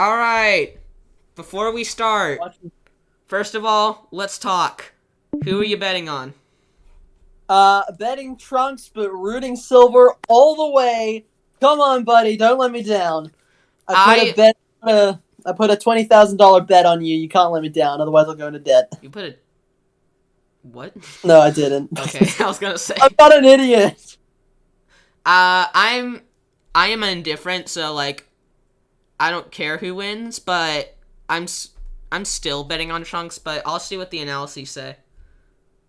Alright, before we start, first of all, let's talk. Who are you betting on? Betting Trunks, but rooting Silver all the way. Come on, buddy, don't let me down. I put a $20,000 bet on you. You can't let me down, otherwise I'll go into debt. You put a... What? No, I didn't. Okay, I was gonna say. I'm not an idiot. I am indifferent, so, like, I don't care who wins, but I'm still betting on Trunks, but I'll see what the analyses say.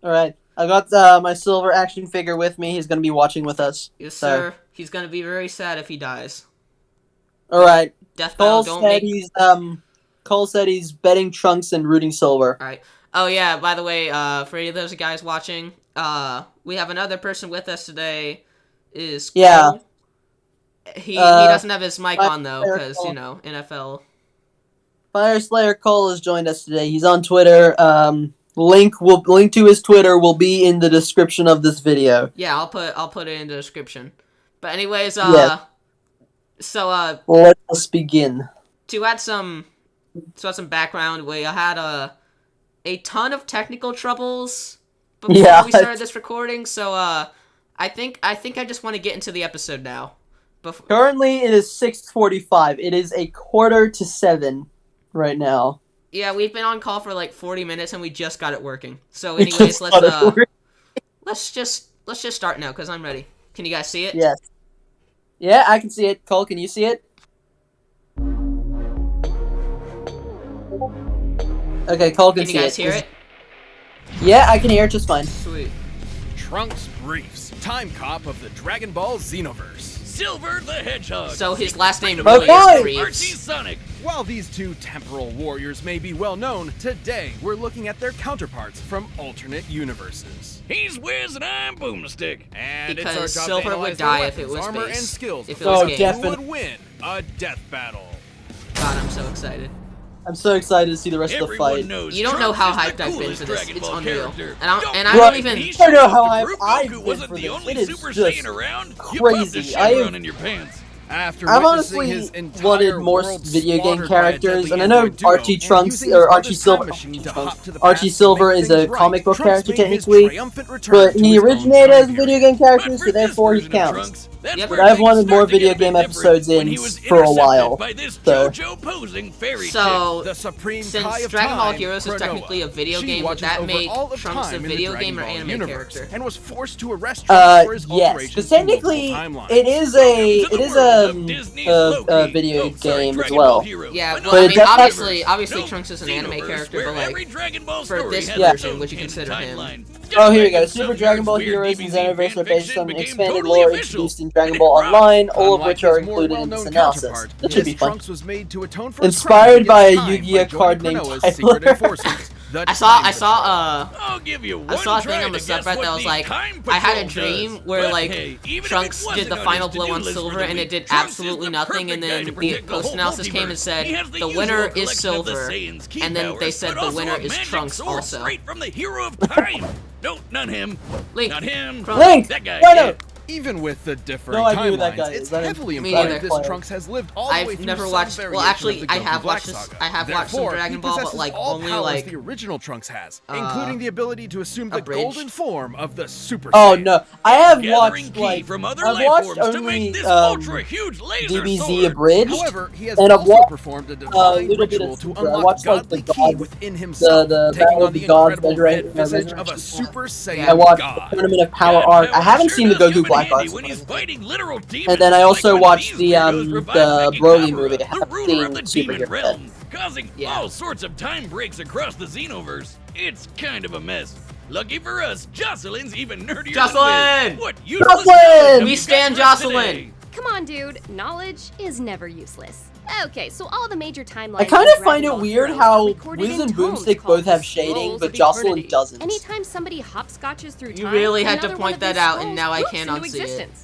Alright, I got my Silver action figure with me. He's gonna be watching with us. Yes, sir. He's gonna be very sad if he dies. Alright. Death battle, don't make... Cole said he's betting Trunks and rooting Silver. Alright. Oh, yeah, by the way, for any of those guys watching, we have another person with us today, is Cole. Yeah. He doesn't have his mic on, though, because, you know, NFL. Fire Slayer Cole has joined us today. He's on Twitter. Link to his Twitter will be in the description of this video. Yeah, I'll put it in the description. But anyways, yes. So let us begin. To add some background, we had a ton of technical troubles before we started this recording. So I think I just want to get into the episode now. Currently, it is 6:45. It is 6:45 right now. Yeah, we've been on call for like 40 minutes and we just got it working. So, anyways, let's just start now because I'm ready. Can you guys see it? Yes. Yeah, I can see it. Cole, can you see it? Okay, Cole can see it. Can you guys hear it? Yeah, I can hear it just fine. Sweet. Trunks Briefs, time cop of the Dragon Ball Xenoverse. Silver the Hedgehog. So his last name really is Briefs. Archie Sonic. While these two temporal warriors may be well known, today we're looking at their counterparts from alternate universes. He's Wiz and I'm Boomstick. And because it's our job Silver to would analyze die their if it weapons, was armor base. and skills. If it was game. definitely. Who would win a death battle? God, I'm so excited. I'm so excited to see the rest of the Everyone fight. knows You don't know how Trunks is hyped the I've been coolest for this. Dragon It's Ball unreal. character. And I Don't don't even... be I don't know how shocked if I've Goku been wasn't for the this. only It is Super just Saiyan around. You crazy. popped a I shiver have- on in your pants. After I've witnessing honestly his entire wanted more world video game slaughtered by a characters, deadly and I know android duo, Archie and Trunks using or his Archie brother's Silver. time machine to hop to the Archie past to Silver make is a things right, comic book Trunks character made his technically, triumphant return but to he his own originated as a time video period. game character, But so for this therefore he version of counts. Trunks, that's Yep. where But I've things wanted more start to get video a bit game different, episodes when in he was for a intercepted while. by this So- JoJo posing fairy So, The Supreme since Kai of Dragon Ball Time, Heroes is Cronoa. technically a video She game, would watches that over make all of Trunks a time in the video Dragon game or Ball anime universe, character? and was forced to arrest Trunks for his Yes, alterations because to multiple technically timelines. it is a video game as well. Yeah, But well, I it mean, does- obviously Trunks is an anime character, but like, for this version, would you consider him? Oh, here we go. Super Dragon Ball Heroes and Xenoverse are based on expanded lore introduced in Dragon Ball Online, all of Unlike which are his more included in this well-known analysis. counterpart, That should be his fun. Trunks was made to atone for his Inspired crime by a against time Yu-Gi-Oh by card joining named Cronoa's secret Tyler. enforcement, the I saw Time I'll give you I one saw a try thing on the to guess subreddit what that was the like, Time I had a Patrol dream does. where But like hey, even if Trunks it wasn't did the on final his blow to-do on list for Silver the and it week, did Trunks is absolutely the nothing, and perfect guy then to the protect the post whole analysis came and multiverse. said He has the usual winner is collection of the Silver, Saiyans' key and then they powers, said but the also winner a is magic Trunks sword also. straight from the hero of time. No, not him. Link, Not him. Trunks. Link! That guy. Why yeah. not? Even with the differing No idea who that timelines, guy it's is. I didn't- heavily Me implied neither. this Trunks has lived all the way I've through never some watched. variation Well, actually, of the I Goku have Black watched this. Saga. I have watched some Therefore, Dragon he Ball, but possesses like all only powers like the original Trunks has, including the ability to assume the abridged. golden form of the Super Oh Saiyan. no, I have Gathering watched key like from other I've life watched forms to only make this ultra huge laser DBZ sword. abridged, However, he has and I've also watched performed a a divine little bit ritual of to Super. I unlock watched like the godly key God, within himself, the taking Battle on of the the Gods incredible measuring- red visage of a measuring- Super Saiyan I watched god. the Tournament of Power God Arc. I power haven't sure seen the does come Goku in Black handy Arc. when he's fighting literal demons, And then I also like when watched these the weirdos revived the Mecha Broly Kamura, movie. I the haven't ruler of the seen demon Superhero realm, yet. causing Yeah. all sorts of time breaks across the Xenoverse. It's kind of a mess. Lucky for us, Jocelyn's even nerdier Jocelyn! than Wiz. What useless Jocelyn! knowledge have We you stand got for us Jocelyn! today? Come on, dude. Knowledge is never useless. Okay, so all the major timelines. I kind in of find Dragon it Ball weird Heroes how are recorded Wiz in and tomes Boomstick called both have the shading, Scrolls but of Jocelyn Eternity. doesn't. Anytime somebody hopscotches through You time, really had to another point one of that these out, and scrolls now I poops cannot into see it. existence.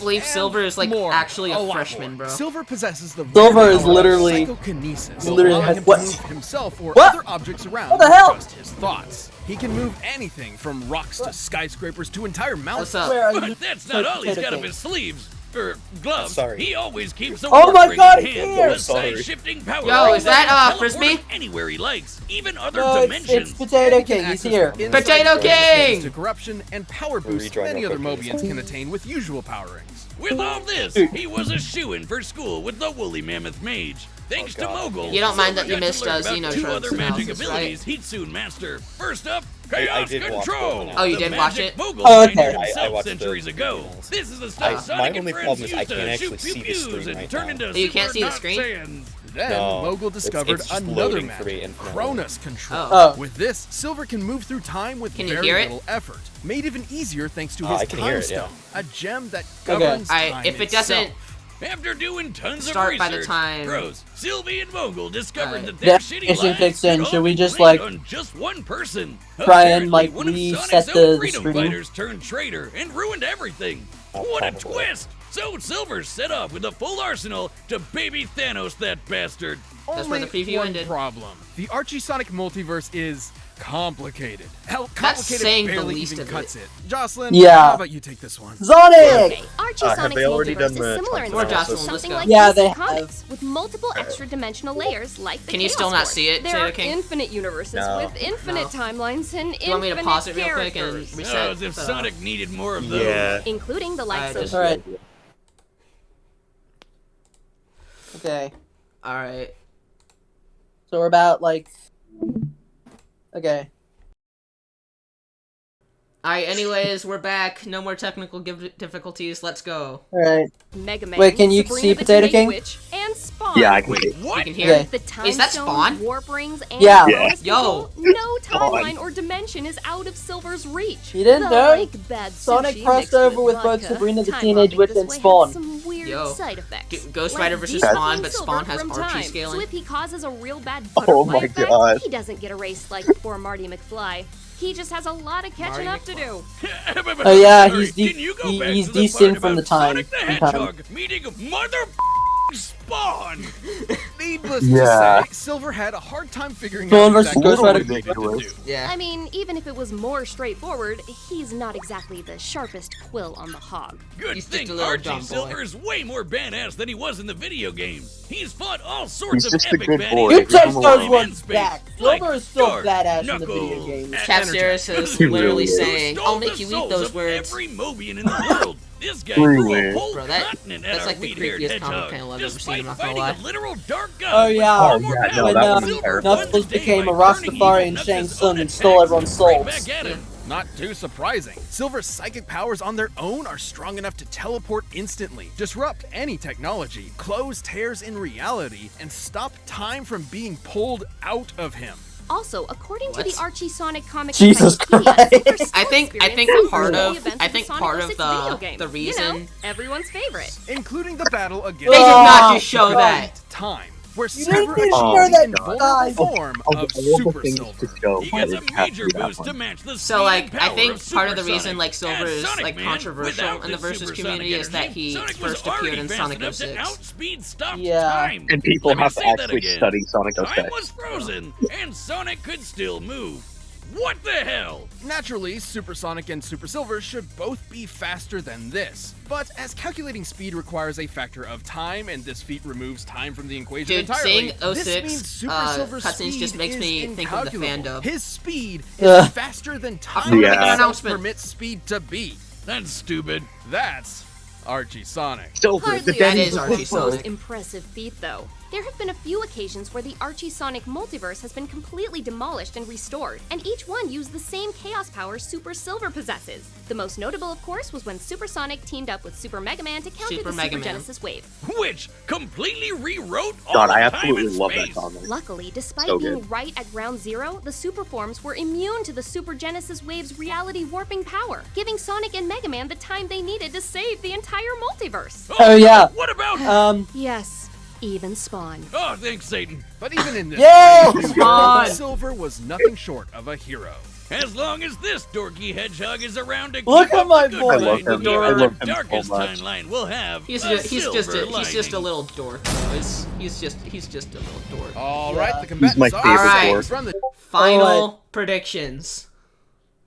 believe Silver is like more. actually a lot freshman, more. bro. Silver possesses the Silver rare is power of literally- psychokinesis, literally allowing has- him what? to move himself or What? other objects around What the with hell? just his thoughts. He can move anything from rocks to skyscrapers to entire mountains. What's up? Where are But you- that's not all he's got up Potato his sleeves. Gloves. Sorry. He always keeps a Oh my warp ring God, in hand here! with Sorry. side-shifting power. Yo, is that, Teleport Frisbee? him anywhere he likes, even other No, dimensions. it's Potato You can King. He's access here. the Potato insight King! to corruption and power boosts Rejoin many real other quick, please. Mobians can attain with usual power rings. With all this, he was a shoo-in for school with the Woolly Mammoth Mage. Thanks to Mogul, You don't mind that you Silver got missed, to learn Xeno about two Trunks other magic analysis, abilities right? he'd soon master. First up, I Chaos did watch Control. both. Oh, you The did watch magic it? Mogul Oh, okay. pioneered I himself watched the centuries ago. originals. This is the stuff My Sonic and only friends problem is used I to can't shoot actually see the pew-pews screen and right turn now. into You can't super see the Not screen? Saiyans. Then No, Mogul discovered it's just another loading for me magic, infinitely. Cronus Control. Oh. With this, Silver can move through time with Can you very hear it? little effort, made even easier thanks to Oh, his I can time hear it, stone, yeah. a gem that Okay. governs time If it doesn't itself. After doing tons start of by research, the time- Bros, Sylvie and Mogul discovered Alright. that their That shitty mission lives kicks in. could Should we all just, be like, on just one person? try and, Apparently, like, one of reset Sonic's the own freedom screen? fighters turned traitor and ruined everything. What a probably. twist! So Silver set off with a full arsenal to baby Thanos that bastard. That's where the Only preview one ended. problem. The Archie Sonic multiverse is complicated. Hell, That's complicated saying the barely least even of cuts it. Jocelyn, Yeah. how about you take this one? Sonic! Okay, Archie have Sonic's they already multiverse done is the similar in Or style Jocelyn, to let's something go. like Yeah, DC they Comics, with multiple extra dimensional layers like the Can you Chaos still not Ward. see it, There Potato are King? infinite universes No. with infinite No. timelines and You want me infinite to pause it real quick and characters, reset? Oh, as if the- Sonic needed more of those. Yeah. including the likes I of just- Alright. Okay. Alright. So we're about, like... Okay. Alright, anyways, we're back. No more technical difficulties. Let's go. Alright. Mega Man, Wait, can you Sabrina see the Potato Teenage King? Witch, and Spawn. Yeah, I can see. You What? can hear? Okay. The time Is that stones, Spawn? warp rings, and Yeah. bonus Yo. people, no timeline or dimension is out of Silver's reach. You didn't The, know? like, bad Sonic sushi crossed mixed over with both vodka. Sabrina the Time Teenage hopping Witch this and way Spawn. has some weird Yo. side effects. Ghost Like Rider versus decoupling Spawn, but Silver Spawn has from Archie time. scaling. So if he causes a real bad Oh butterfly my effect, God. he doesn't get erased like poor Marty McFly. He just has a lot of catching up to do. Oh, yeah, Sorry, he's de- can you go he- back he's to the desynced part from the about time- Sonic the from time. Hedgehog meeting mother Spawn. Needless Yeah. to say, Silver had a hard time figuring Spawn out versus exactly Ghost what Rider. he needed to do. Yeah. I mean, even if it was more straightforward, he's not exactly the sharpest quill on the hog. Good He's just thing a little Archie dumb boy. Silver is way more badass than he was in the video game. He's fought all sorts He's of just a epic good baddies. boy. You Leave touch him those alone. ones Space, back. like Silver is still Dark, badass in the video Knuckles, games. Capsirus is He literally really is. saying, Stole I'll the make you eat souls those of words. Every Mobian in the world. This guy Really grew a weird. whole Bro, that- continent that's at like our the weed-haired creepiest comic hedgehog, panel I've ever seen, despite I'm not gonna fighting lie. a literal dark god. Oh, with yeah. far Oh, more yeah, no, power that than was Silver terrible. won Knuckles the day became by a turning Rastafari evil and Knuckles' Shang Tsung and own stole attacks everyone's right souls. back at him. Not too surprising. Silver's psychic powers on their own are strong enough to teleport instantly, disrupt any technology, close tears in reality, and stop time from being pulled out of him. Also, according to What? the Archie Sonic comic Jesus encyclopedia, Christ. Silver still I think experienced some part early of events I the think Sonic part 06 of video the game. the You know, reason everyone's favorite. Including the battle against they did not just show God. that. time, where You Silver didn't achieved show the that invulnerable time. form Of of all the Super things Silver. to show, He why gets did a it have to major be that boost one? to match the So speed like and I power think of part of the Super reason Sonic. like Silver As is Sonic like Man, controversial without in the this versus supersonic community is that energy, he Sonic was first appeared already in fast Sonic enough to 06. outspeed stopped Yeah. time. And people Let me have to say that actually again. study Sonic Time 06. was frozen, and Sonic could still move. What the hell? Naturally, Supersonic and Super Silver should both be faster than this. But as calculating speed requires a factor of time, and this feat removes time from the equation Dude, entirely, seeing this 06 means Super Silver's cutscenes speed just makes is me think of the incalculable. fandom. His speed Ugh. is faster than I'm time gonna make an Yeah. announcement. permits speed to be. That's stupid. That's Archie Sonic. Silver, the Hardly That daddy is the Archie most Sonic. impressive feat, though. There have been a few occasions where the Archie Sonic multiverse has been completely demolished and restored, and each one used the same chaos power Super Silver possesses. The most notable, of course, was when Super Sonic teamed up with Super Mega Man to counter Super the Mega Super Man. Genesis wave. Which completely rewrote all God, of I time absolutely and love space. that comic. Luckily, despite So being good. right at ground zero, the Super Forms were immune to the Super Genesis wave's reality warping power, giving Sonic and Mega Man the time they needed to save the entire multiverse. Oh, yeah. What about? Yes, even Spawn. Oh, thanks, Satan. But even in this, Yeah! brave new Spawn! world, Silver was nothing short of a hero. As long as this dorky hedgehog is around to Look keep at up my the good boy. I love fight, him. even I the love him so darkest much. timeline will have He's a just silver he's just a lining. little dork. Though. He's just a little dork. All Yeah. right, the combatants my are favorite Alright. dork. from the Final predictions.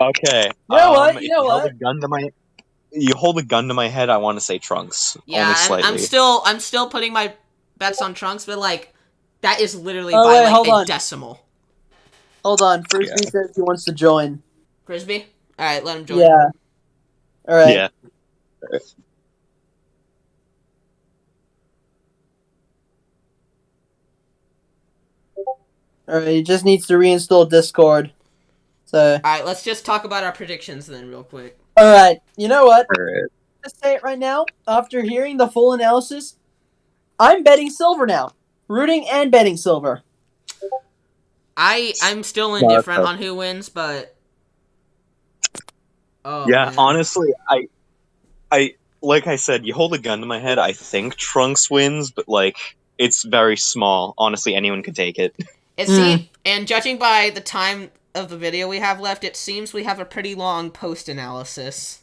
Okay. You know what? if You know held what? a gun to my you hold a gun to my head, I want to say Trunks. Yeah, only slightly. I'm still putting my bets on Trunks, but like that is literally Oh, by wait, like hold a on. decimal. Hold on, Frisbee says he wants to join. Frisbee? Alright, let him join. Yeah. Alright. Yeah. Alright, he just needs to reinstall Discord. So. Alright, let's just talk about our predictions then real quick. Alright, you know what? Alright. Let's say it right now. After hearing the full analysis, I'm betting silver now. Rooting and betting silver. I'm still indifferent on who wins, but Man. Honestly, I like I said, you hold a gun to my head, I think Trunks wins, but like it's very small. Honestly, anyone could take it. And judging by the time of the video we have left, it seems we have a pretty long post-analysis.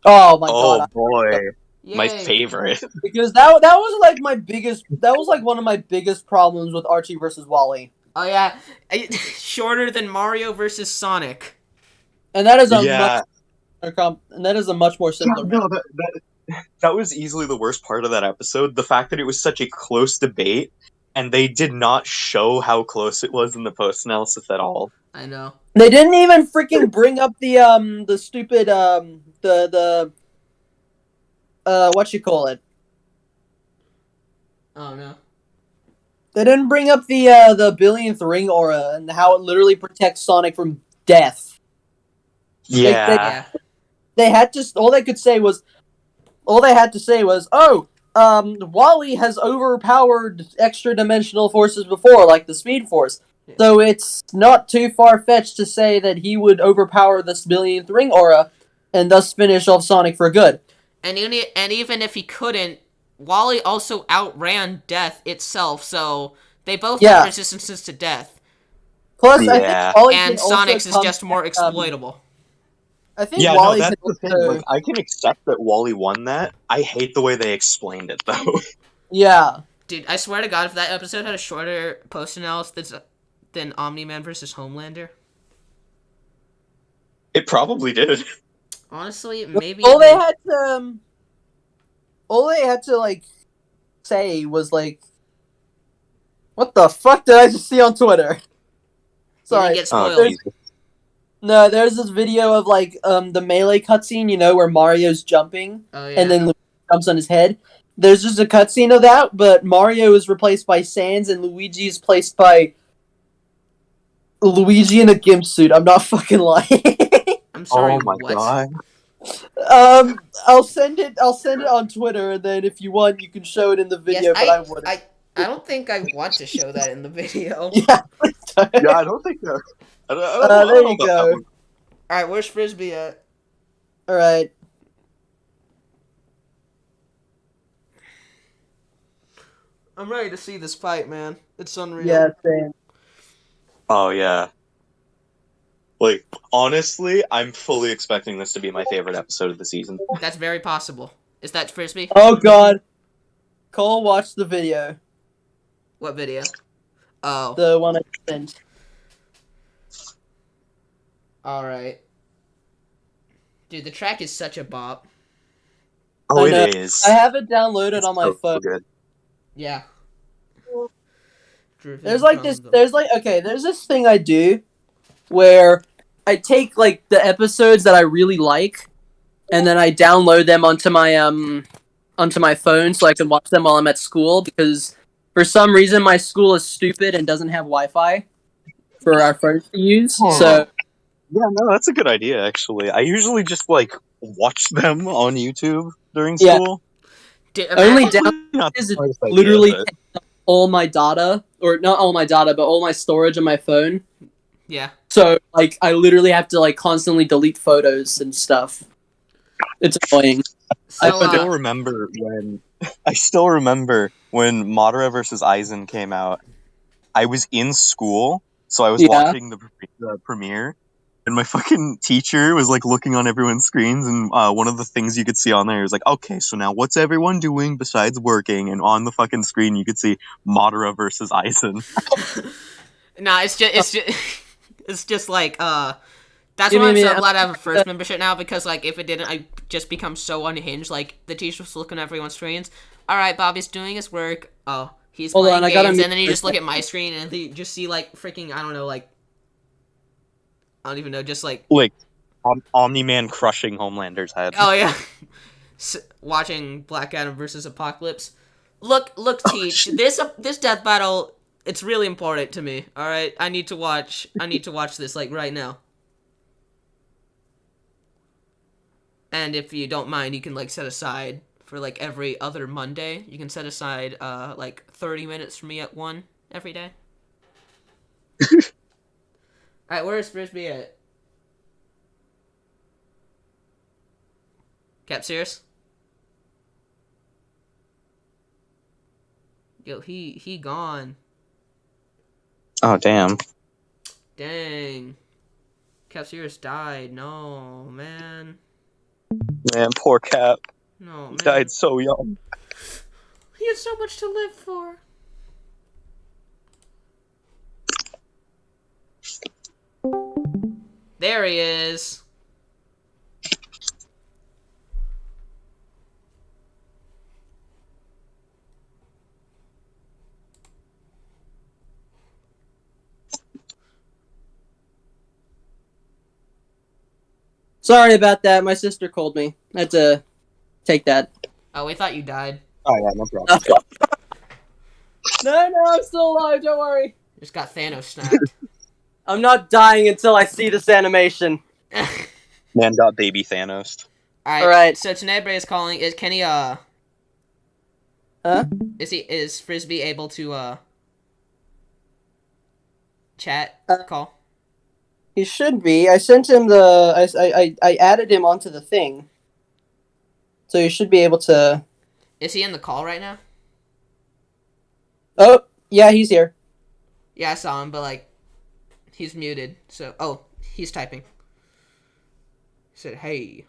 Oh my god. Boy. Yay. My favorite. Because that was like one of my biggest problems with Archie versus Wally. Oh yeah, shorter than Mario versus Sonic. And that is a much more simpler. No, that was easily the worst part of that episode. The fact that it was such a close debate, and they did not show how close it was in the post-analysis at all. I know. They didn't even freaking bring up the stupid the what you call it? Oh no. They didn't bring up the billionth ring aura and how it literally protects Sonic from death. Yeah. They had to. All they had to say was, "Oh, Wally has overpowered extra dimensional forces before, like the Speed Force. So it's not too far fetched to say that he would overpower this billionth ring aura, and thus finish off Sonic for good." And even if he couldn't, Wally also outran death itself, so they both have resistances to death. Plus, I think Wally and Sonic's is just more exploitable. I think Wally that's the thing. Like, I can accept that Wally won that. I hate the way they explained it, though. Yeah. Dude, I swear to God, if that episode had a shorter post-analysis than Omni-Man versus Homelander. It probably did. Honestly, maybe... All they had to, like, say was, like... What the fuck did I just see on Twitter? Sorry. You get spoiled. No, there's this video of, like, the Melee cutscene, you know, where Mario's jumping, and then Luigi jumps on his head. There's just a cutscene of that, but Mario is replaced by Sans, and Luigi is placed by Luigi in a gimp suit. I'm not fucking lying. I'm sorry, oh my what? God. I'll send it on Twitter, and then if you want, you can show it in the video, but I wouldn't. I don't think I want to show that in the video. Yeah, I don't think that. there you go. Alright, where's Frisbee at? Alright. I'm ready to see this fight, man. It's unreal. Yeah, same. Oh, yeah. Like, honestly, I'm fully expecting this to be my favorite episode of the season. That's very possible. Is that Frisbee? Oh, God. Cole, watch the video. What video? Oh. The one I sent. Alright. Dude, the track is such a bop. Oh, it is. I have it downloaded on my phone. Good. Yeah. There's this thing I do where I take, like, the episodes that I really like, and then I download them onto my phone so I can watch them while I'm at school, because for some reason my school is stupid and doesn't have Wi-Fi for our phones to use, so... Yeah, no, that's a good idea, actually. I usually just, like, watch them on YouTube during school. Only download is literally all my data, or not all my data, but all my storage on my phone. Yeah. So, like, I literally have to, like, constantly delete photos and stuff. It's annoying. So, I still remember when Madara vs. Aizen came out. I was in school, so I was watching the premiere, and my fucking teacher was, like, looking on everyone's screens, and one of the things you could see on there was like, okay, so now what's everyone doing besides working? And on the fucking screen, you could see Madara versus Aizen. Nah, it's just like, that's why I'm so glad I have a first membership now, because, like, if it didn't, I just become so unhinged. Like, the teacher's looking at everyone's screens. Alright, Bobby's doing his work. Oh, he's playing games. And then you just look at my screen and you just see, like, freaking, I don't know, like... I don't even know, just like... Like, Omni-Man crushing Homelander's head. Oh, yeah. Watching Black Adam versus Apocalypse. Look, Teach. This death battle, it's really important to me. Alright? I need to watch this, like, right now. And if you don't mind, you can, like, set aside for, like, every other Monday. You can set aside, like, 30 minutes for me at 1 every day. Alright, where's Frisbee at? Capsirus? Yo, he gone. Oh, damn. Dang. Capsirus died. No, man. Man, poor Cap. No, man. He died so young. He had so much to live for. There he is. Sorry about that. My sister called me. I had to take that. Oh, we thought you died. Oh, yeah, no problem. No, I'm still alive. Don't worry. Just got Thanos snapped. I'm not dying until I see this animation. Man got baby Thanos. Alright. So Tenebre is calling. Can he Huh? Is Frisbee able to chat call? He should be. I sent him the. I added him onto the thing. So you should be able to. Is he in the call right now? Oh, yeah, he's here. Yeah, I saw him, but like, he's muted. So, oh, he's typing. He said, "Hey."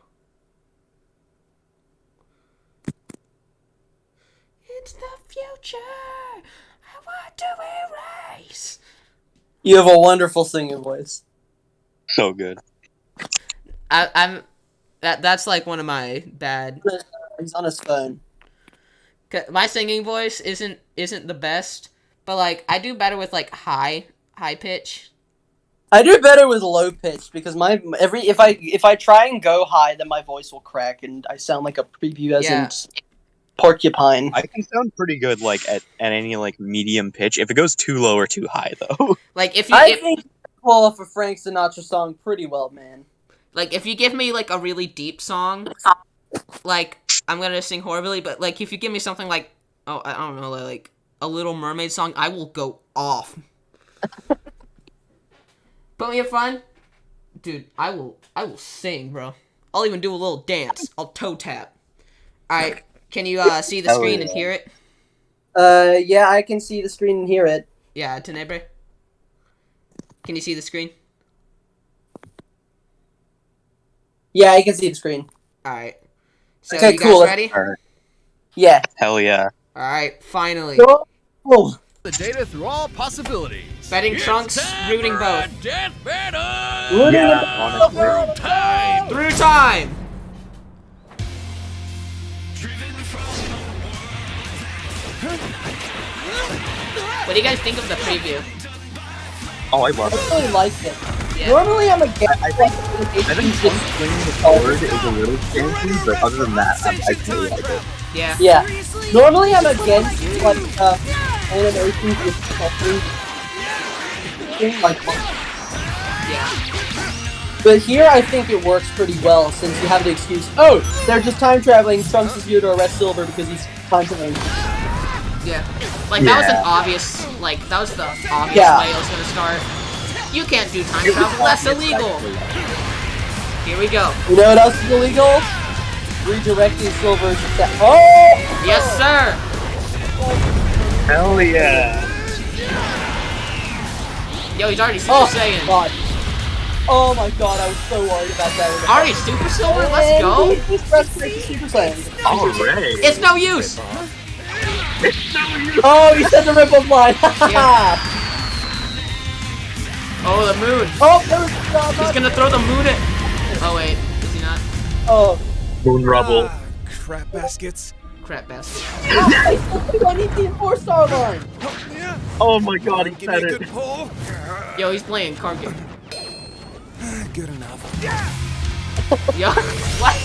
It's the future. I want to erase. You have a wonderful singing voice. So good. That's like one of my bad. He's on his phone. My singing voice isn't the best, but like I do better with like high pitch. I do better with low pitch because if I try and go high, then my voice will crack and I sound like a prepubescent porcupine. I can sound pretty good like at any like medium pitch. If it goes too low or too high, though. Like if I think you pull off a Frank Sinatra song pretty well, man. Like if you give me like a really deep song, like I'm gonna sing horribly. But like if you give me something like I don't know, like a Little Mermaid song, I will go off. Put me in front, dude. I will sing, bro. I'll even do a little dance. I'll toe tap. All right. Can you see the screen and hear it? Yeah, I can see the screen and hear it. Yeah, Tenebre. Can you see the screen? Yeah, I can see the screen. Alright. So, okay, you cool. guys ready? Yeah. Hell yeah. Alright, finally. Oh. The data through all possibilities. Betting Trunks, rooting both. Death battle! Yeah, Through time! Through time! What do you guys think of the preview? Oh, I love it. I really like it. Yeah. Normally I'm against I think swinging the forward is a little fancy, but other than that, I really like it. Yeah. Yeah. Normally I'm against like animations with suffering, like. Yeah. But here I think it works pretty well since you have the excuse. Oh, they're just time traveling. Trunks is here to arrest Silver because he's time traveling. Yeah. Like that was an obvious. Like that was the obvious way it was gonna start. You can't do time travel. That's illegal. Here we go. You know what else is illegal? Redirecting Silver to that. Oh! Yes, sir. Hell yeah. Yo, he's already Super Saiyan. God. Oh my god, I was so worried about that. Already Super Silver? Let's go. He's Super Saiyan. Alright. It's no use. Oh, he said the rip-off line. Yeah. Oh, the moon. Oh, there was He's gonna throw the moon at. Oh wait, is he not? Oh, Moon rubble. Crap baskets. Crap bastard. I need the 4-star line. Yeah. Oh my god, he Give me said a it. good pull. Yo, he's playing card game. Good enough. Yo, what?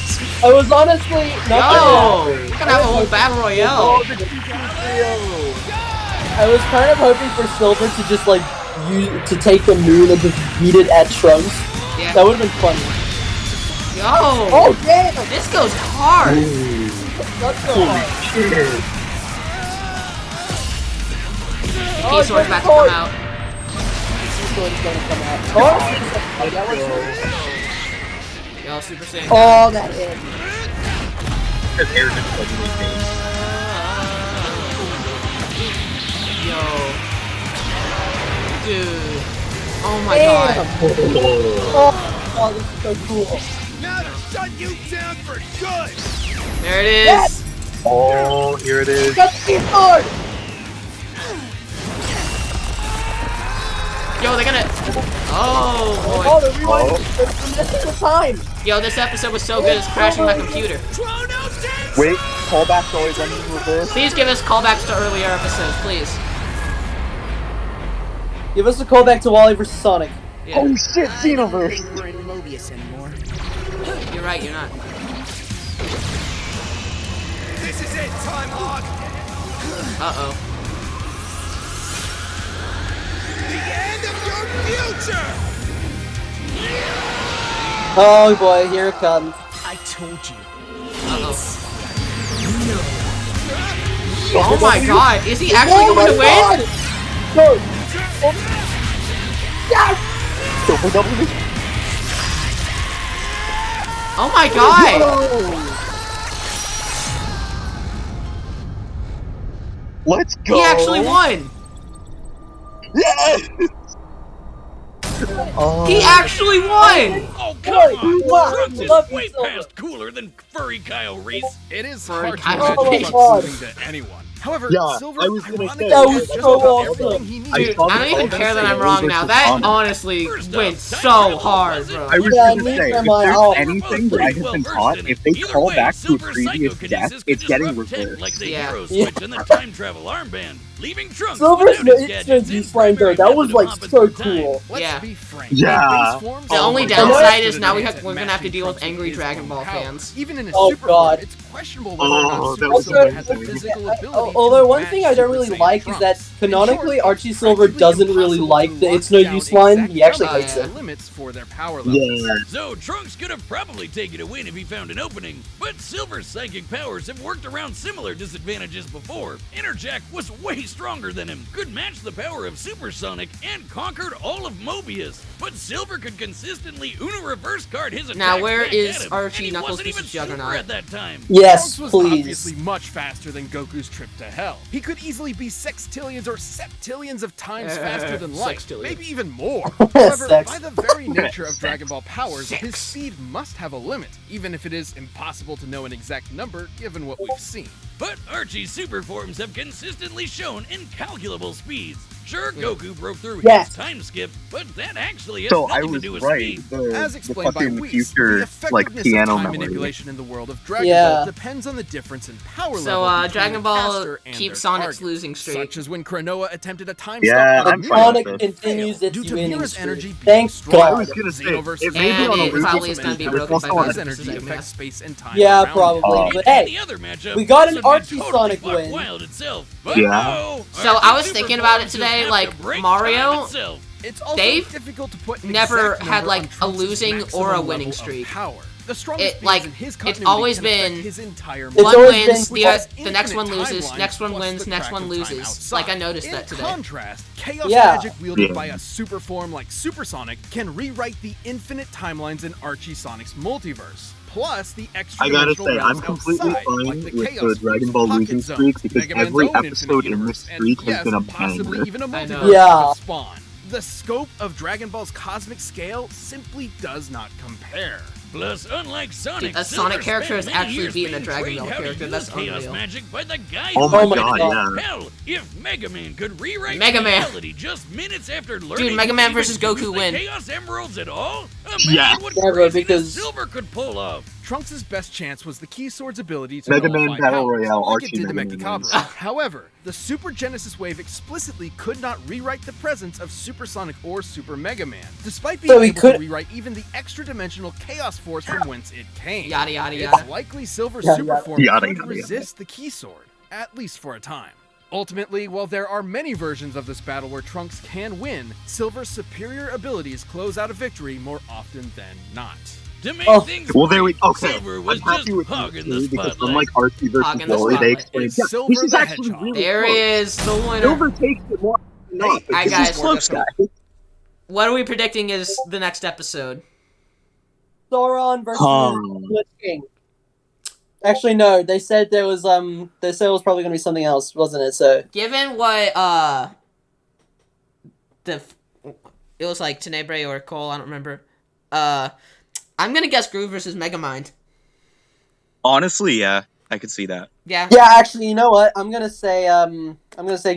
I was honestly not Yo, we're gonna have a whole battle royale. I was kind of hoping for Silver to just like to take the moon and just beat it at Trunks. Yeah. That would have been funny. Yo, Oh damn! this goes hard. Let's go. Key sword's about to come out. Sword's gonna come out. Oh, that was Yo, Super Saiyan. oh, that hit. His hair just doesn't make sense. Yo, dude. Oh my god. Oh, this is so cool. Now to shut you down for good. There it is. Yes! Oh, here it is. Got the sword! Yo, they're gonna. Oh boy. Oh, they're rewinding. They're missing the time. Yo, this episode was so good, it's crashing my computer. Wait, callback always ending with this. Please give us callbacks to earlier episodes, please. Give us a callback to Wally vs. Sonic. Yeah. Oh shit, Xenoverse! We're in Mobius anymore. You're right, you're not. This is it, Time Hog. Uh-oh. The end of your future. Oh boy, here it comes. I told you. Uh-oh. Oh my god, is he actually going to win? Go! Yes! Silver W? Oh my god! Let's go! He actually won! Yes! Oh. He actually won! Oh, come on! Wow. Trunks Love is you, way Silver. past cooler than furry Kyle Reese. It is Furry hard to Kyle imagine Reese. Trunks Oh my losing to anyone. However, Yeah, Silver I was gonna ironically say, that has was just so about awesome. everything he needs. I Dude, saw I the don't even callback care that to I'm wrong now. Xenoverse That Sonic. honestly First went up, so time hard, travel bro. I was Yeah, gonna me say, and if my there's own. anything that I have been taught, if they call back to a previous death, it's getting reversed. Like the Yeah. hero Yeah. switch and the time travel armband, leaving Trunks Silver's without his instant gadgets and U-Slime though, primary that was method of like hopping so through time. cool. Let's Yeah. be frank. Yeah. Base forms The are only more downside good is now we're at gonna have to matching deal with Trunks angry his Dragon own Ball power. fans. Even in a Oh, super God. form, it's questionable whether or Oh, not that Super was Silver amazing. has the physical ability Although to one match thing I don't Super really Saiyan like is that Trunks. canonically In short, Archie Silver it's doesn't practically really like the impossible It's No to lock Use down line. exact He actually numbers hates yeah. it. limits for their power levels. Yeah. So Trunks could have probably taken a win if he found an opening, but Silver's psychic powers have worked around similar disadvantages before. Interjack was way stronger than him, could match the power of Supersonic, and conquered all of Mobius. But Silver could consistently Uno reverse card his attacks Now, where back is at him, Archie, and he Knuckles wasn't even versus super Juggernaut? at that time. Yes, Trunks was please. obviously much faster than Goku's trip to hell. He could easily be sextillions or septillions of times faster than light, Sextillion. maybe even more. However, Sex. by the very nature of Dragon Ball powers, his Sex. speed must have a limit, even if it is impossible to know an exact number given what we've seen. But Archie's super forms have consistently shown incalculable speeds. Sure, Goku broke through Yes. his time skip, but that actually has So I nothing to was do with right. speed. As The explained by fucking Whis, future, the like, effectiveness piano of time memory. manipulation in the world of Dragon Yeah. Ball depends on the difference in power So, level between Dragon the Ball caster and keeps their Sonic's target, losing streak. such as when Cronoa attempted a time Yeah, stop. on I'm Mira, fine Sonic with but it. continues failed its due to winning Mira's streak. energy being Thank strong. I God. was gonna say, Xenoverse it may And be on a it losing probably is streak, gonna be but it's broken also by on a His Bowser. energy Like affects math. space and time Yeah, around him. probably. In But hey, any other matchup, we got an this would be Archie totally Sonic buck win. wild itself. But Yeah. no, So, I Archie's was super thinking about it forms today, just have like, to break Mario, time itself. It's also They've difficult to put an never exact had, number like, on a Trunks' losing maximum or a level winning of streak. Power. The strongest It, like, beings in his it's continuity always can affect been his entire It's one always wins, been- the next one infinite loses, timelines next one plus wins, the next one crack of time loses. outside. Like, I noticed In that today. contrast, Chaos Yeah. Magic wielded Yeah. by a super form like Supersonic can rewrite the infinite timelines in Archie Sonic's multiverse. Plus the extra I gotta dimensional say, I'm realms completely outside, fine like the with Chaos the Dragon Force, Ball Pocket losing Zone, streak because Mega Man's every own episode infinite in universe, this and streak has yes, been a possibly banger. even a I know. multiverse Yeah. of Spawn. The scope of Dragon Ball's cosmic scale simply does not compare. Plus, unlike Sonic, Dude, a Sonic Silver character spent is many actually years beating a being Dragon trained Ball how to character. use That's chaos unreal. magic by the guy Oh who my my god, God. yeah. Hell, if Mega Man could rewrite Mega Man. reality just minutes after learning Mega to Man even versus use Goku the win. Chaos Emeralds at all, Yeah. imagine what Never, craziness because- Silver could pull off. Trunks' best chance was the Key Sword's ability to Mega Man nullify Battle powers, Royale, like Archie it did to Mega Man. Mechikabra. However, the Super Genesis Wave explicitly could not rewrite the presence of Supersonic or Super Mega Man, despite being able to rewrite even the extra-dimensional Chaos Force from whence it came. Yada yada yada. It's likely Silver's super form could resist the Key Sword, at least for a time. Ultimately, while there are many versions of this battle where Trunks can win, Silver's superior abilities close out a victory more often than not. To make things well, there we brief, okay. Silver was I'm happy just with hogging you the because spotlight. unlike Archie versus Hogging the Joey, they spotlight. explained It's yeah, Silver this is the actually Hedgehog. really There close. is the winner. Silver takes it more. No, Alright, this guys, is close, guys. What are we predicting is the next episode? Sauron versus Lich King. Actually, no. They said there was They said it was probably gonna be something else, wasn't it? So Given what it was like Tenebrae or Cole, I don't remember. I'm gonna guess Groove versus Megamind. Honestly, yeah, I could see that. Yeah. yeah, actually, you know what? I'm gonna say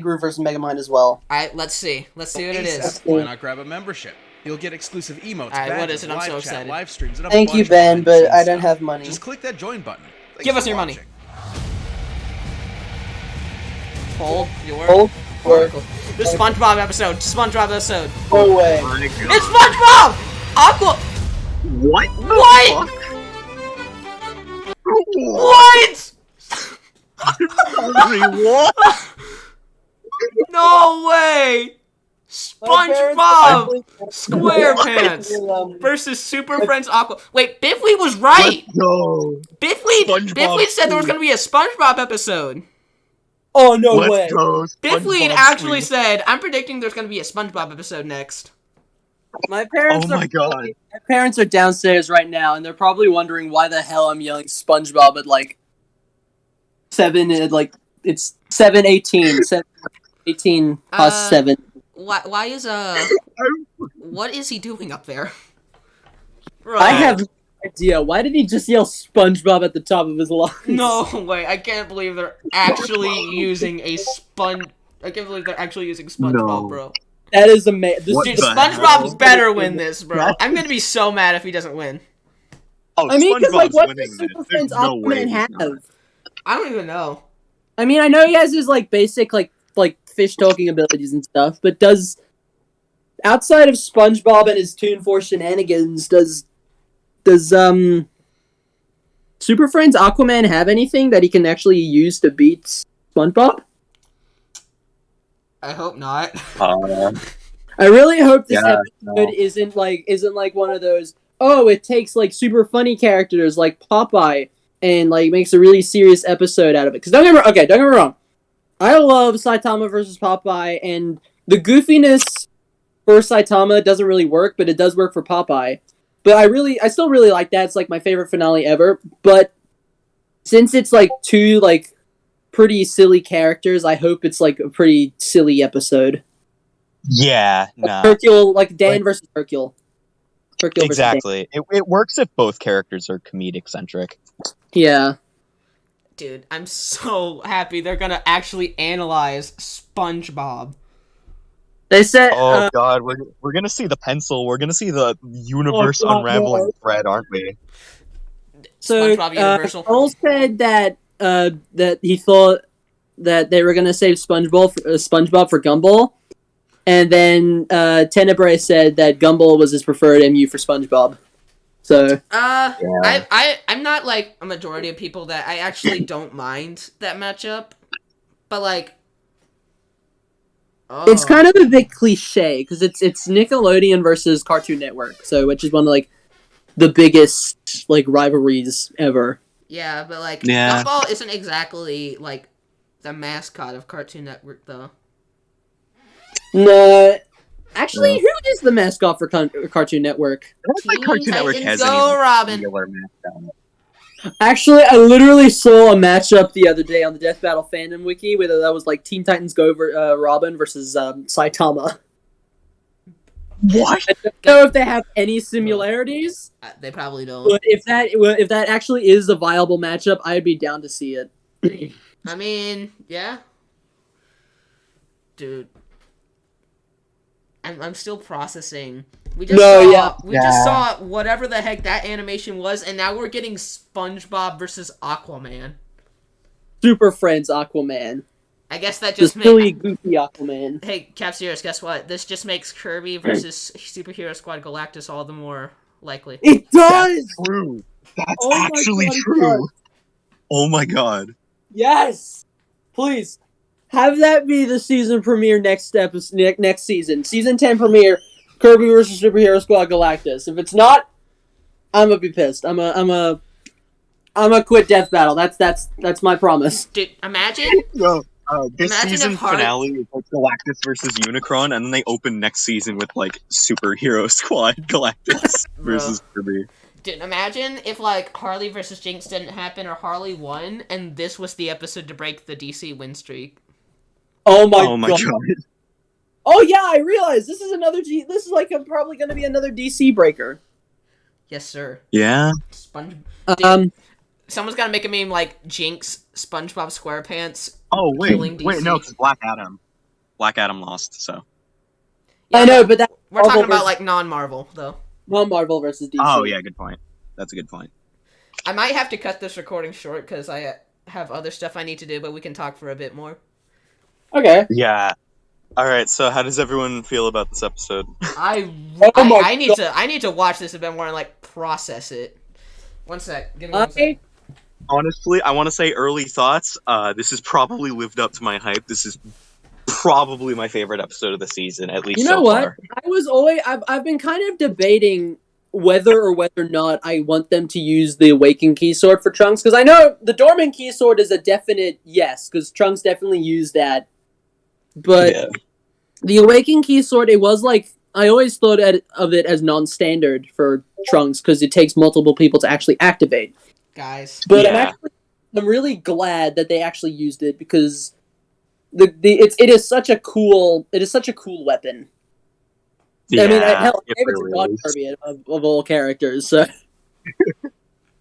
Groove versus Megamind as well. Alright, let's see. Let's see what it is. Why not grab a membership? You'll get exclusive emotes, Alright, what badges, is it? I'm live so chat, excited. live streams, and a Thank you, bunch of Ben, but behind-the-scenes I don't stuff. have money. Just click that join button. Thanks Give for us your money. watching. Hold your Hold or the SpongeBob episode. SpongeBob episode. no way. Oh my God. It's SpongeBob! Aqua. What? What? What? What? No way! SpongeBob SquarePants versus Super Friends Aqua. Wait, Biffly was right. No. Biffly said there was gonna be a SpongeBob episode. Oh no Let's way. go. Biffly SpongeBob actually Squeak. said, "I'm predicting there's gonna be a SpongeBob episode next." My parents Oh my God. My parents are downstairs right now, and they're probably wondering why the hell I'm yelling SpongeBob at like 7. It's 7:18. 7:18 past 7. Why is what is he doing up there? I have no idea. Why did he just yell SpongeBob at the top of his lungs? No way! I can't believe they're actually using a I can't believe they're actually using SpongeBob, No. bro. That is amazing. What Dude, the SpongeBob hell? better win this, bro. I'm gonna be so mad if he doesn't win. Oh, I mean, because SpongeBob's what winning does this. Super There's Friends no way Aquaman he's have? not. I don't even know. I mean, I know he has his like basic like fish talking abilities and stuff, but does outside of SpongeBob and his Toon Force shenanigans, does Super Friends Aquaman have anything that he can actually use to beat SpongeBob? I hope not. I really hope this Yeah, episode isn't like one of those. Oh, it takes like super funny characters like Popeye and like makes a really serious episode out of it. Because don't get me wrong. I love Saitama versus Popeye, and the goofiness for Saitama doesn't really work, but it does work for Popeye. But I still really like that. It's like my favorite finale ever. But since it's like two like pretty silly characters, I hope it's like a pretty silly episode. Yeah, nah. Hercule, like Dan versus Hercule. Hercule versus Dan. Exactly. It works if both characters are comedic centric. Yeah. Dude, I'm so happy they're gonna actually analyze SpongeBob. They said. Oh God, we're gonna see the pencil. We're gonna see the universe unraveling thread, aren't we? So SpongeBob Universal. Cole said that that he thought that they were gonna save SpongeBob for Gumball, and then Tenebrae said that Gumball was his preferred MU for SpongeBob. So I'm not like a majority of people that I actually don't mind that matchup, but like, it's kind of a bit cliche because it's Nickelodeon versus Cartoon Network, so which is one of like the biggest like rivalries ever. Yeah, but like Yeah. Gumball isn't exactly like the mascot of Cartoon Network though. No, actually, who is the mascot for Cartoon Network? I don't think Cartoon Network Titans has any go, Robin. singular mascot. Actually, I literally saw a matchup the other day on the Death Battle fandom wiki, whether that was like Teen Titans Go Robin versus Saitama. What? I don't know if they have any similarities, They probably don't. but if that actually is a viable matchup, I'd be down to see it. I mean, yeah, dude. I'm still processing We just saw whatever the heck that animation was, and now we're getting SpongeBob versus Aquaman. Super Friends Aquaman. I guess that just makes... silly, goofy Aquaman. Hey, Capsirus, guess what? This just makes Kirby versus Superhero Squad Galactus all the more likely. It does! That's true. That's actually true. Oh my god. Yes! Please, have that be the season premiere next season. Season 10 premiere, Kirby versus Superhero Squad Galactus. If it's not, I'm gonna be pissed. I'm a quit Death Battle. That's my promise. Dude, imagine. This season finale is like Galactus versus Unicron, and then they open next season with like Superhero Squad Galactus versus Kirby. Dude, imagine if like Harley versus Jinx didn't happen or Harley won, and this was the episode to break the DC win streak. Oh my god. Oh yeah, I realized this is another. This is like probably going to be another DC breaker. Yes, sir. Yeah. Someone's got to make a meme like Jinx, SpongeBob SquarePants. Oh wait, no, because Black Adam lost. So. Yeah, I know, but we're talking about like non-Marvel though. Non-Marvel versus DC. Oh yeah, good point. That's a good point. I might have to cut this recording short because I have other stuff I need to do, but we can talk for a bit more. Okay. Yeah. All right. So, how does everyone feel about this episode? I need to watch this a bit more and like process it. One sec. Give me 1 sec. Honestly, I want to say early thoughts. This has probably lived up to my hype. This is probably my favorite episode of the season, at least. You know what? Far. I've been kind of debating whether or not I want them to use the Awakened Key Sword for Trunks, because I know the Dormant Key Sword is a definite yes, because Trunks definitely used that. But the Awakened Key Sword, it was like, I always thought of it as non-standard for Trunks, because it takes multiple people to actually activate. Guys. But I'm really glad that they actually used it, because it is such a cool weapon. Yeah, I mean, hell, I gave it to God Kirby of all characters, so...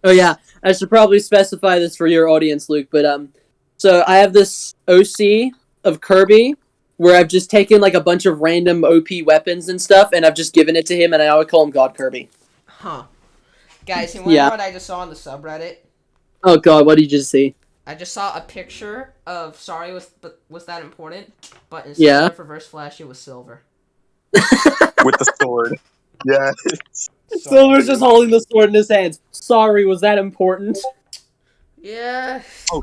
Oh yeah, I should probably specify this for your audience, Luke, but so I have this OC of Kirby, where I've just taken like a bunch of random OP weapons and stuff, and I've just given it to him, and I would call him God Kirby. Huh. Guys, you remember what I just saw on the subreddit? Oh god, what did you just see? I just saw a picture of Sorry was that important, but instead of Reverse Flash, it was Silver. With the sword. Yeah. Silver's just holding the sword in his hands. Sorry, was that important? Yeah. Oh,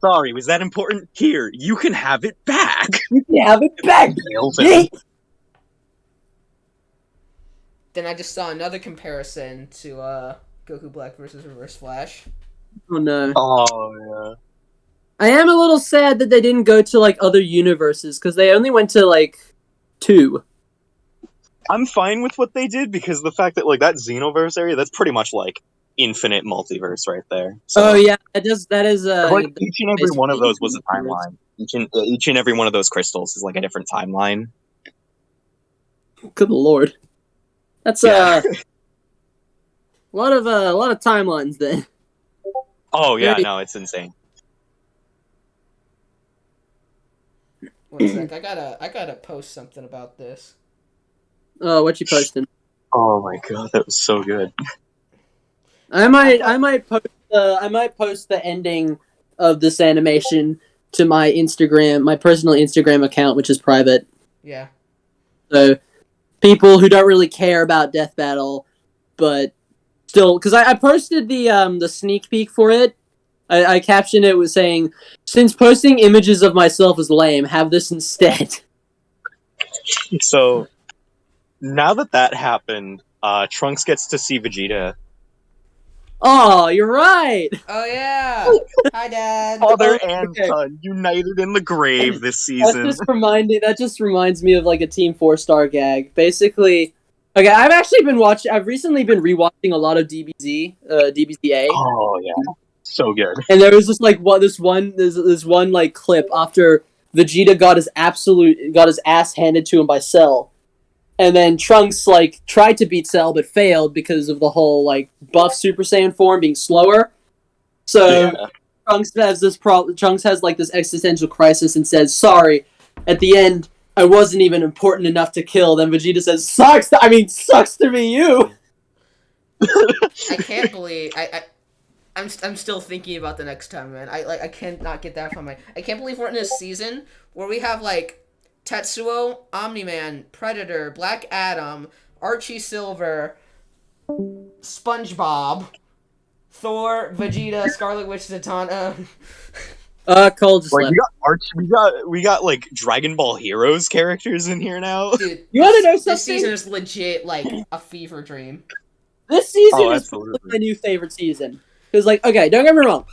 sorry, was that important? Here, you can have it back. You can have it back. Then I just saw another comparison to Goku Black versus Reverse Flash. Oh no. Oh yeah. I am a little sad that they didn't go to like other universes, because they only went to like 2. I'm fine with what they did, because the fact that like that Xenoverse area, that's pretty much like infinite multiverse right there. So, oh yeah, that is like each and every one of those was a timeline. Each and every one of those crystals is like a different timeline. Good lord, that's a lot of timelines then. Oh yeah, no, it's insane. 1 sec, I gotta post something about this. Oh, what you posting? Oh my god, that was so good. I might post the ending of this animation to my Instagram, my personal Instagram account, which is private. Yeah. So people who don't really care about Death Battle, but still, because I posted the sneak peek for it. I captioned it with saying, "Since posting images of myself is lame, have this instead." So now that happened, Trunks gets to see Vegeta. Oh, you're right! Oh yeah! Hi, Dad! Father and son united in the grave this season. That just reminds me of like a Team 4-star gag. Basically, okay, I've recently been rewatching a lot of DBZA. Oh yeah. So good. And there was just like this one like clip after Vegeta got his ass handed to him by Cell. And then Trunks, like, tried to beat Cell, but failed because of the whole, like, buff Super Saiyan form being slower. So, Trunks has, like, this existential crisis and says, sorry. At the end, I wasn't even important enough to kill. Then Vegeta says, sucks to be you. I can't believe I'm still thinking about the next time, man. I can't not get that from my. I can't believe we're in this season where we have like Tetsuo, Omni-Man, Predator, Black Adam, Archie Silver, SpongeBob, Thor, Vegeta, Scarlet Witch, Zatanna. Cole just left. We got Archie. We got like Dragon Ball Heroes characters in here now. Dude, You want to know something? this season is legit like a fever dream. This season is probably my new favorite season. Because, like, okay, don't get me wrong.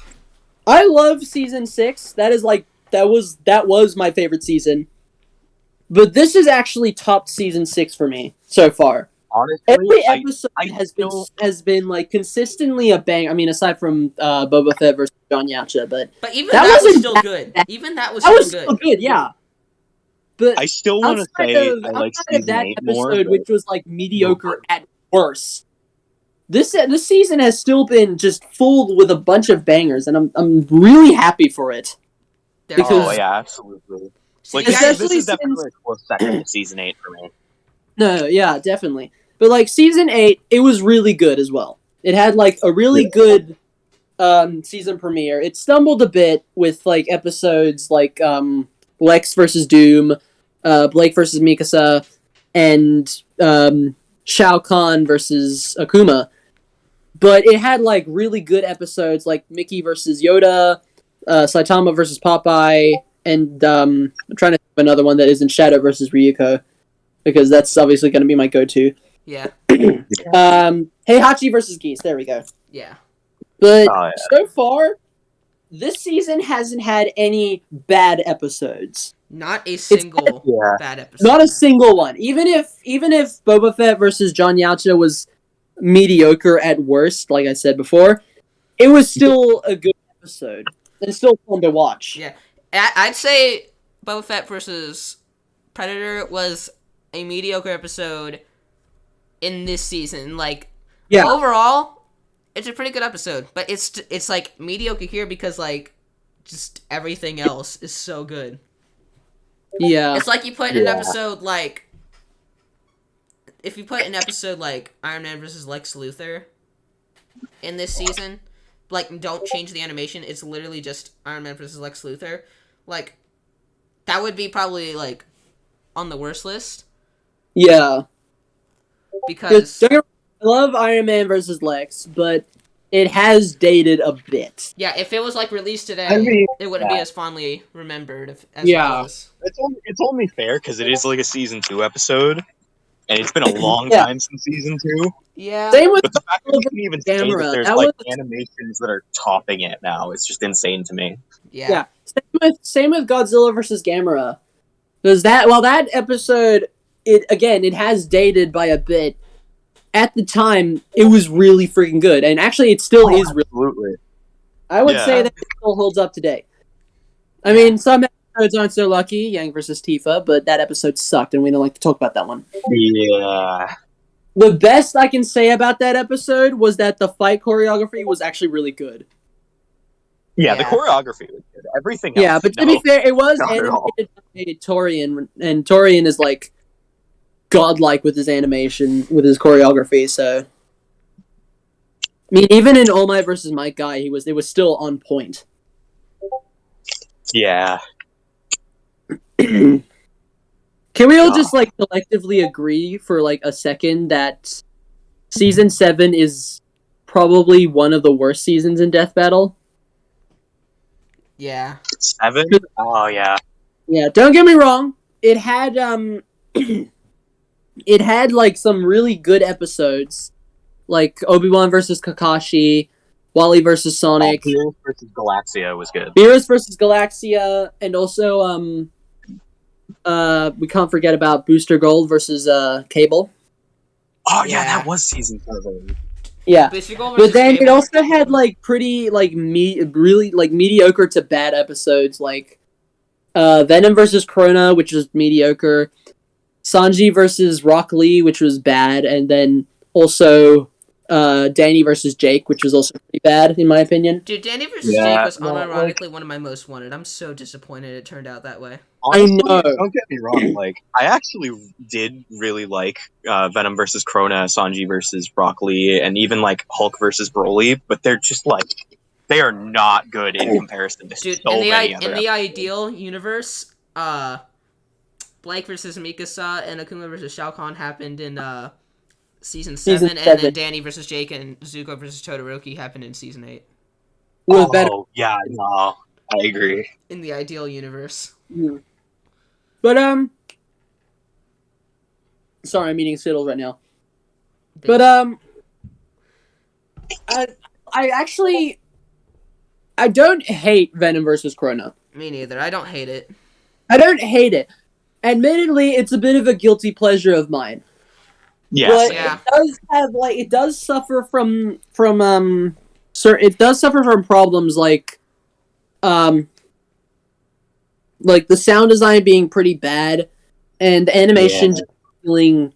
I love season 6. That was my favorite season. But this is actually topped season 6 for me so far. Honestly, every episode has been like consistently a bang. I mean, aside from Boba Fett versus John Yacha, but even that was still good. Even that was still good. Yeah. But I still want to say I like season that 8 episode, more, which was like mediocre at worst. This season has still been just full with a bunch of bangers, and I'm really happy for it. Because yeah, absolutely. Like this is definitely a close second to season 8 for me. No, yeah, definitely. But like season 8, it was really good as well. It had like a really good season premiere. It stumbled a bit with like episodes like Lex versus Doom, Blake versus Mikasa, and Shao Kahn versus Akuma. But it had like really good episodes like Mickey versus Yoda, Saitama versus Popeye, and I'm trying to think of another one that isn't Shadow versus Ryuko, because that's obviously going to be my go-to. Yeah. Heihachi versus Geese. There we go. Yeah. But so far, this season hasn't had any bad episodes. Not a single bad episode. Not a single one. Even if Boba Fett versus John Yacha was mediocre at worst, like I said before, it was still a good episode. It's still fun to watch. Yeah. I'd say Boba Fett versus Predator was a mediocre episode in this season. Like, overall, it's a pretty good episode, but it's like mediocre here because like just everything else is so good. Yeah. It's like you put an episode like if you put an episode like Iron Man versus Lex Luthor in this season, like don't change the animation, it's literally just Iron Man versus Lex Luthor. Like that would be probably like on the worst list. Yeah. Because I love Iron Man versus Lex, but it has dated a bit. Yeah, if it was like released today, it wouldn't be as fondly remembered as it was. It's only fair because it is like a season 2 episode, and it's been a long time since season 2. Yeah. Same with the fact that you can even say that there's like animations that are topping it now. It's just insane to me. Yeah. Same with Godzilla versus Gamera. Because that episode, it has dated by a bit. At the time, it was really freaking good, and actually, it still is really. Absolutely. I would say that it still holds up today. I mean, some episodes aren't so lucky, Yang versus Tifa, but that episode sucked, and we don't like to talk about that one. Yeah. The best I can say about that episode was that the fight choreography was actually really good. Yeah, the choreography was good. Everything else. Yeah, but to be fair, it was animated by Torian, and Torian is like godlike with his animation, with his choreography, so I mean, even in All Might versus Might Guy, it was still on point. Yeah. Can we all just like collectively agree for like a second that season 7 is probably one of the worst seasons in Death Battle? Yeah. 7? Oh yeah. Yeah, don't get me wrong. It had it had like some really good episodes, like Obi-Wan versus Kakashi, Wally versus Sonic, Beerus versus Galaxia was good. Beerus versus Galaxia, and also we can't forget about Booster Gold versus Cable. Oh yeah, that was season 7. Yeah, but then Cable. it also had like pretty like really like mediocre to bad episodes, like Venom versus Krona, which was mediocre. Sanji versus Rock Lee, which was bad, and then also Danny versus Jake, which was also pretty bad in my opinion. Dude, Danny versus Jake was unironically one of my most wanted. I'm so disappointed it turned out that way. Honestly, I know. Don't get me wrong. Like, I actually did really like Venom versus Krona, Sanji versus Broccoli, and even like Hulk versus Broly. But they're just like they are not good in comparison to Dude, so many other. in the ideal universe, Blake versus Mikasa and Akuma versus Shao Kahn happened in season 7, and then Danny versus Jake and Zuko versus Todoroki happened in season 8. Oh, yeah, no, I agree. In the ideal universe. Mm. But sorry, I'm eating Skittles right now. But I don't hate Venom versus Krona. Me neither. I don't hate it. I don't hate it. Admittedly, it's a bit of a guilty pleasure of mine. Yes. But it does suffer from it does suffer from problems like the sound design being pretty bad and the animation just feeling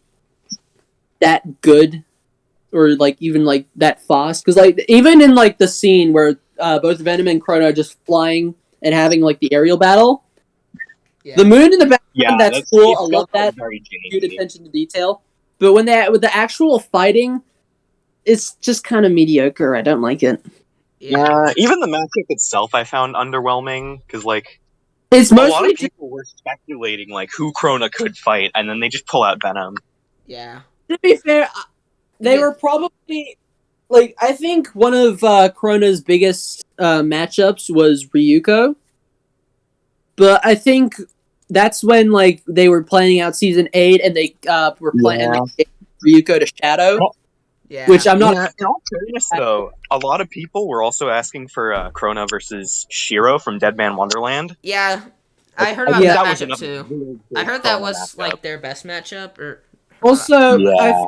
that good or like even like that fast, because like even in like the scene where both Venom and Krona are just flying and having like the aerial battle, the moon in the background, that's cool. I love that. Good attention to detail. But when with the actual fighting, it's just kind of mediocre. I don't like it. Yeah, even the matchup itself I found underwhelming, because like it's a lot of people were speculating like who Krona could fight, and then they just pull out Venom. Yeah. To be fair, they were probably like, I think one of Krona's biggest matchups was Ryuko, but I think that's when like they were planning out season 8 and they were planning Ryuko to Shadow. Yeah. Which I'm not. Yeah, in all fairness, though, a lot of people were also asking for Krona versus Shiro from Dead Man Wonderland. Yeah, I heard about that matchup too. I heard that was like their best matchup. Or also, I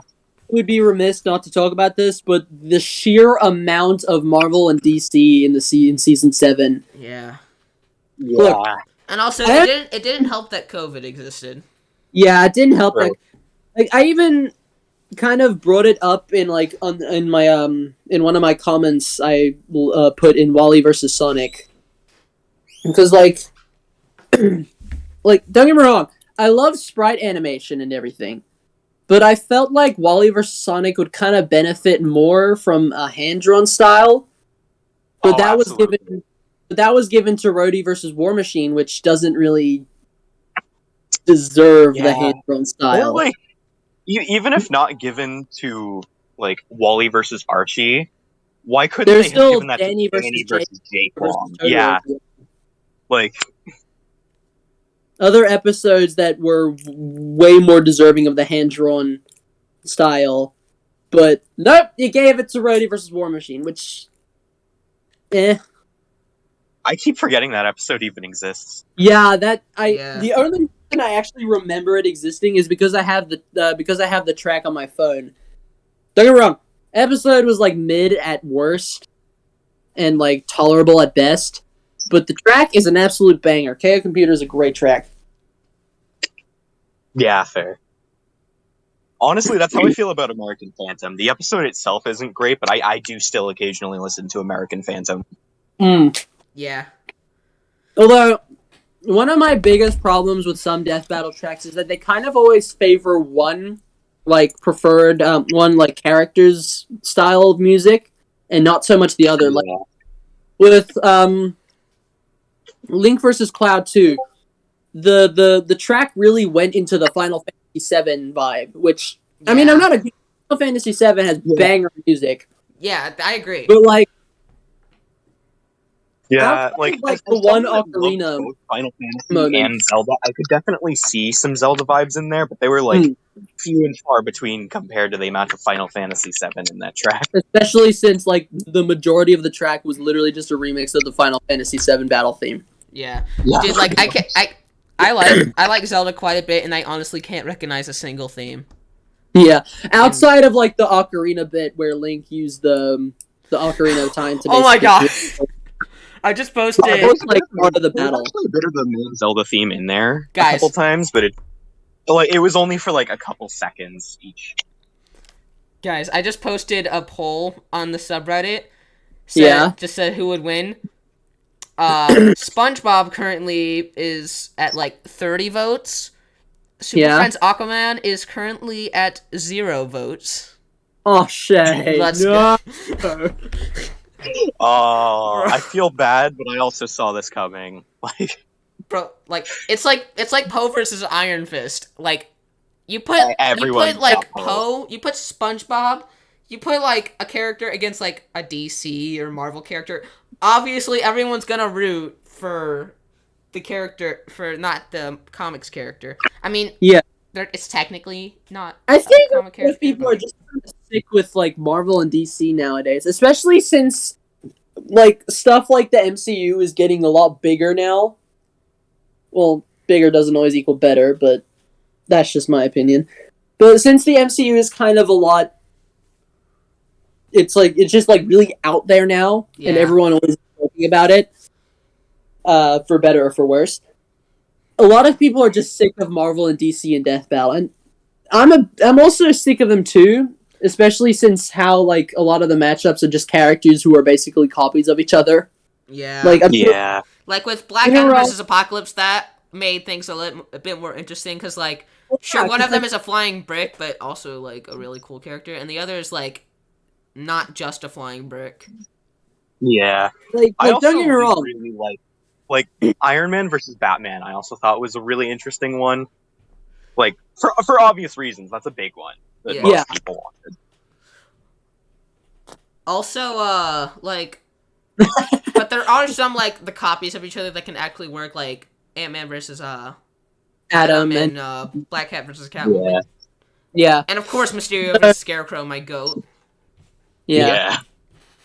would be remiss not to talk about this, but the sheer amount of Marvel and DC in season 7. Yeah. Look, and also it didn't help that COVID existed. Yeah, it didn't help. Like I even kind of brought it up in like in my in one of my comments I put in Wally versus Sonic, because like like don't get me wrong, I love sprite animation and everything, but I felt like Wally versus Sonic would kind of benefit more from a hand-drawn style, but that was given to Rhodey versus War Machine, which doesn't really deserve the hand-drawn style. Or, like, even if not given to like Wally versus Archie, why couldn't they have given that Danny to Danny versus Jake? Yeah, like other episodes that were way more deserving of the hand-drawn style, but nope, you gave it to Rhodey versus War Machine, which, I keep forgetting that episode even exists. Yeah, the only reason I actually remember it existing is because I have the track on my phone. Don't get me wrong, episode was like mid at worst and like tolerable at best, but the track is an absolute banger. KO Computer is a great track. Yeah, fair. Honestly, that's how I feel about American Phantom. The episode itself isn't great, but I do still occasionally listen to American Phantom. Yeah. Although, one of my biggest problems with some death battle tracks is that they kind of always favor one, like, preferred, one, like, character's style of music, and not so much the other. Yeah. Like, with, Link versus Cloud 2, the track really went into the Final Fantasy VII vibe, which, I mean, I'm not a... Final Fantasy VII has banger music. Yeah, I agree. But, like... Yeah, like the one Ocarina Final Fantasy and Zelda, I could definitely see some Zelda vibes in there, but they were like few and far between compared to the amount of Final Fantasy VII in that track. Especially since like the majority of the track was literally just a remix of the Final Fantasy VII battle theme. Yeah. Dude, like I like Zelda quite a bit, and I honestly can't recognize a single theme. Yeah, outside of like the Ocarina bit where Link used the Ocarina of Time to. Oh my god. I just posted like part of the battle. There's a bit of the main Zelda theme in there a couple times, but it was only for like a couple seconds each. Guys, I just posted a poll on the subreddit. Just said who would win. SpongeBob currently is at like 30 votes. Super Friends Aquaman is currently at 0 votes. Oh shit! Let's go. Oh, I feel bad, but I also saw this coming. Like, bro, like it's like Poe versus Iron Fist. Like you put like Poe, you put SpongeBob, you put like a character against like a DC or Marvel character. Obviously, everyone's gonna root for the character, for not the comics character. I mean, it's technically not. I think comic character, people are just kind of sick with like Marvel and DC nowadays, especially since like stuff like the MCU is getting a lot bigger now. Well, bigger doesn't always equal better, but that's just my opinion. But since the MCU is kind of a lot, it's just like really out there now, and everyone always talking about it, for better or for worse. A lot of people are just sick of Marvel and DC and Death Battle, and I'm also sick of them too, especially since how like a lot of the matchups are just characters who are basically copies of each other. Yeah. Like with Black Adam versus Apocalypse, that made things a bit more interesting because like one of them is a flying brick, but also like a really cool character, and the other is like not just a flying brick. Yeah. Like don't get me wrong. Really like Iron Man versus Batman, I also thought was a really interesting one. Like, for obvious reasons, that's a big one that most people wanted. Also, like, but there are some, like, the copies of each other that can actually work, like Ant-Man versus, Adam and Black Cat versus Catwoman. Yeah. And, of course, Mysterio versus Scarecrow, my goat. Yeah.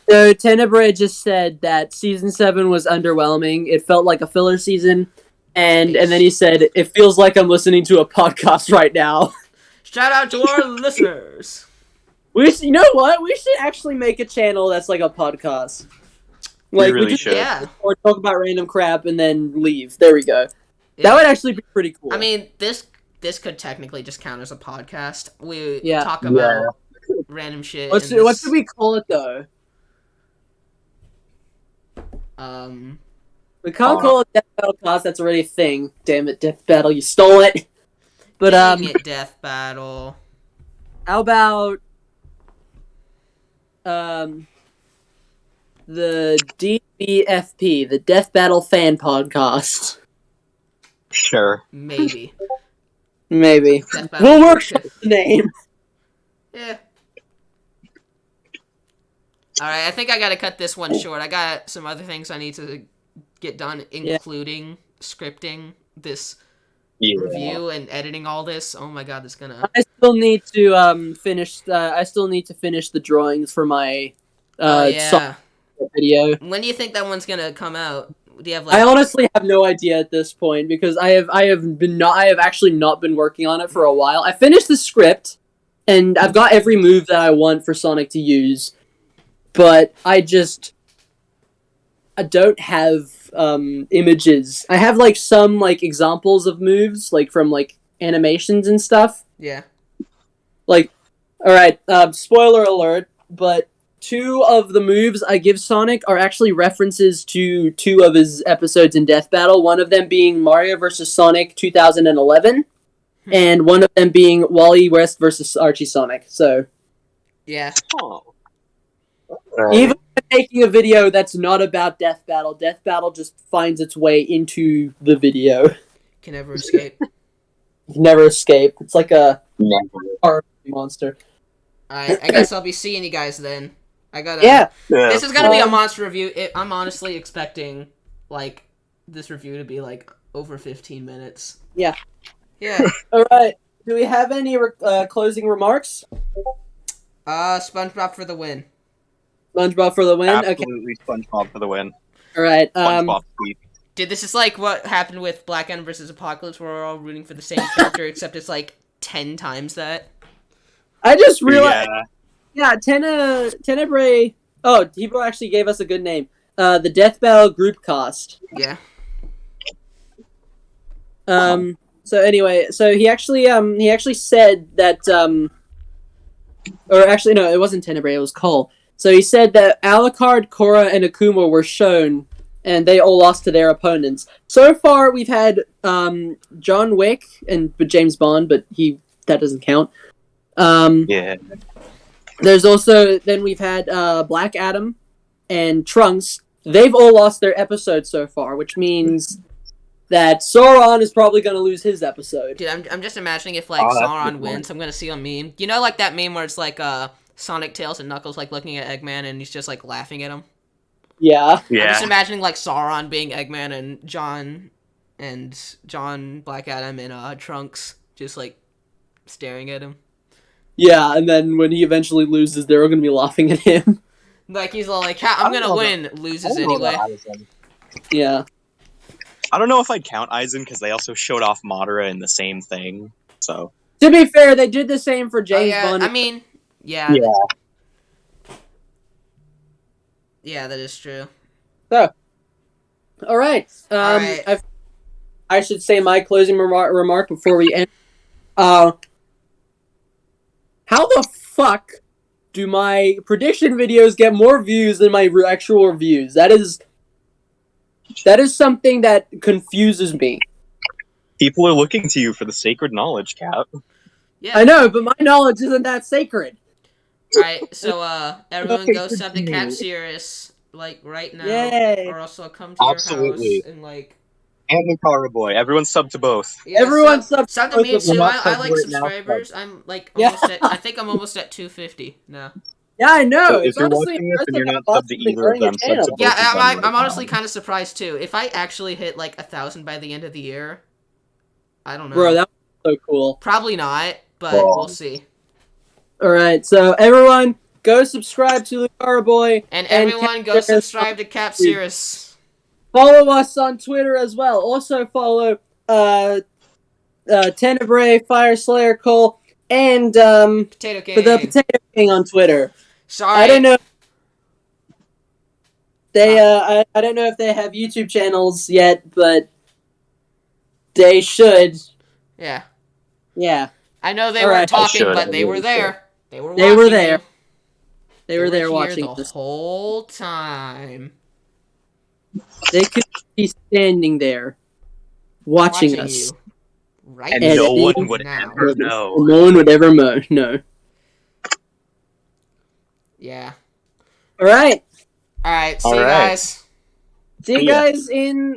So Tenebrae just said that season 7 was underwhelming. It felt like a filler season, and then he said it feels like I'm listening to a podcast right now. Shout out to our listeners. You know what? We should actually make a channel that's like a podcast. Like we really should. Or talk about random crap and then leave. There we go. Yeah. That would actually be pretty cool. I mean, this could technically just count as a podcast. We talk about random shit. What should we call it though? We can't call it Death Battle Class, that's already a thing. Damn it, Death Battle, you stole it! But, Dang it, Death Battle. How about, the DBFP, the Death Battle Fan Podcast? Sure. Maybe. We'll workshop the name. Yeah. Alright, I think I gotta cut this one short. I got some other things I need to get done, including scripting this review and editing all this. Oh my god, it's gonna... I still need to finish the drawings for my video. When do you think that one's gonna come out? Do you have like... I honestly have no idea at this point because I have actually not been working on it for a while. I finished the script and I've got every move that I want for Sonic to use. But I don't have images. I have like some like examples of moves, like from like animations and stuff. Yeah. Like, alright, spoiler alert, but 2 of the moves I give Sonic are actually references to 2 of his episodes in Death Battle, one of them being Mario vs. Sonic 2011, and one of them being Wally West vs. Archie Sonic, so... Yeah. Oh. Even making a video that's not about Death Battle just finds its way into the video. Can never escape. Never escape. It's like a horror monster. I guess I'll be seeing you guys then. I gotta... Yeah. This is gonna be a monster review. I'm honestly expecting, like, this review to be, like, over 15 minutes. Yeah. Yeah. Alright. Do we have any closing remarks? SpongeBob for the win. SpongeBob for the win? Absolutely, okay. SpongeBob for the win. Alright, Dude, this is like what happened with Black Adam vs. Apocalypse, where we're all rooting for the same character, except it's like 10 times that. I just realized... Yeah, Tenebrae... Oh, Hebrew actually gave us a good name. The Death Battle Group Cast. Yeah. So anyway, so he actually said that, or actually no, it wasn't Tenebrae, it was Cole. So he said that Alucard, Korra, and Akuma were shown, and they all lost to their opponents. So far, we've had John Wick and James Bond, but that doesn't count. Yeah. There's also then we've had Black Adam and Trunks. They've all lost their episodes so far, which means that Sauron is probably going to lose his episode. Dude, I'm just imagining if, like, Sauron wins, I'm going to see a meme. You know, like, that meme where it's, like, Sonic, Tails, and Knuckles, like, looking at Eggman, and he's just, like, laughing at him? Yeah. I'm just imagining, like, Sauron being Eggman and John, Black Adam, and Trunks just, like, staring at him. Yeah, and then when he eventually loses, they're all going to be laughing at him. Like, he's all like, I'm going to win, loses anyway. Yeah. I don't know if I'd count Aizen because they also showed off Madara in the same thing. So to be fair, they did the same for James Bond. I mean, yeah. Yeah, that is true. So, all right. I should say my closing remark before we end. How the fuck do my prediction videos get more views than my actual reviews? That is something that confuses me. People are looking to you for the sacred knowledge, Cap. Yeah. I know, but my knowledge isn't that sacred. Alright, so everyone go sub to Capsirus, like, right now. Yay. Or also come to your house and, like... And the Car Boy. Everyone sub to both. Yeah, everyone sub to me too. I like right subscribers. now. I'm like almost at. I think I'm almost at 250 now. Yeah, I know. So it's if you're honestly watching this and you're not impressive subbed to how either of them, sub to both Yeah, of them right I'm honestly now. kind of surprised too. If I actually hit like 1,000 by the end of the year, I don't know. Bro, that was so cool. Probably not, but Well, we'll see. Alright, so everyone, go subscribe to the Car Boy. And everyone go subscribe to Capsirus. Follow us on Twitter as well. Also follow Tenebrae, Fire Slayer Cole, and Potato King. for the Potato King on Twitter. Sorry. I don't know. They I don't know if they have YouTube channels yet, but they should. Yeah. Yeah. I know they All weren't right. talking, Should, but they I were really there. They were They were watching there. you. They were there here watching the this. whole time. They could be standing there watching us. You. Right And And no it- one would now. ever know. No one would ever know. Yeah. Alright. Alright, see All you right. guys. See you Yeah. guys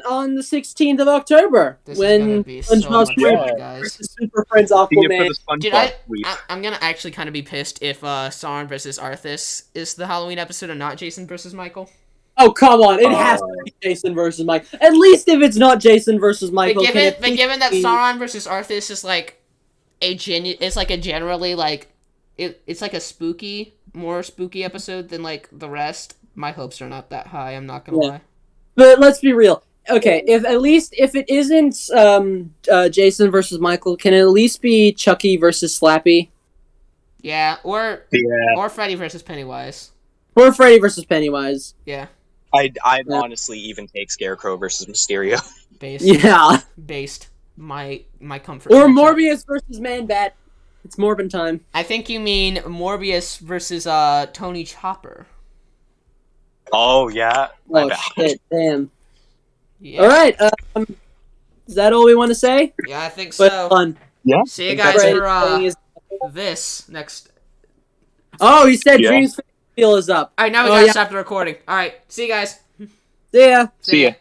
on the 16th of October This is gonna be so SpongeBob much SquarePants fun, guys. versus Super Friends See you for Aquaman. the SpongeBob Dude, sweep. I'm gonna actually kind of be pissed if Sauron versus Arthas is the Halloween episode and not Jason versus Michael. Oh come on! It has to be Jason versus Mike. At least if it's not Jason versus Michael. But given that be... Sauron versus Arthas is like it's like a generally like it's like a more spooky episode than like the rest. My hopes are not that high. I'm not gonna lie. But let's be real. Okay, if it isn't Jason versus Michael, can it at least be Chucky versus Slappy? Yeah, or Freddy versus Pennywise. Or Freddy versus Pennywise. Yeah. I'd honestly even take Scarecrow versus Mysterio. Based. My comfort. Or matchup. Morbius versus Man-Bat. It's Morbin time. I think you mean Morbius versus Tony Chopper. Oh yeah. My Oh bad. shit! Damn. Yeah. All right. Is that all we want to say? Yeah, I think But so. fun. Yeah. See you guys Right. for this next. Oh, he said Yeah. Dreams Feel is up. All right, now we Oh, gotta yeah. stop the recording. All right, see you guys. See ya. See ya.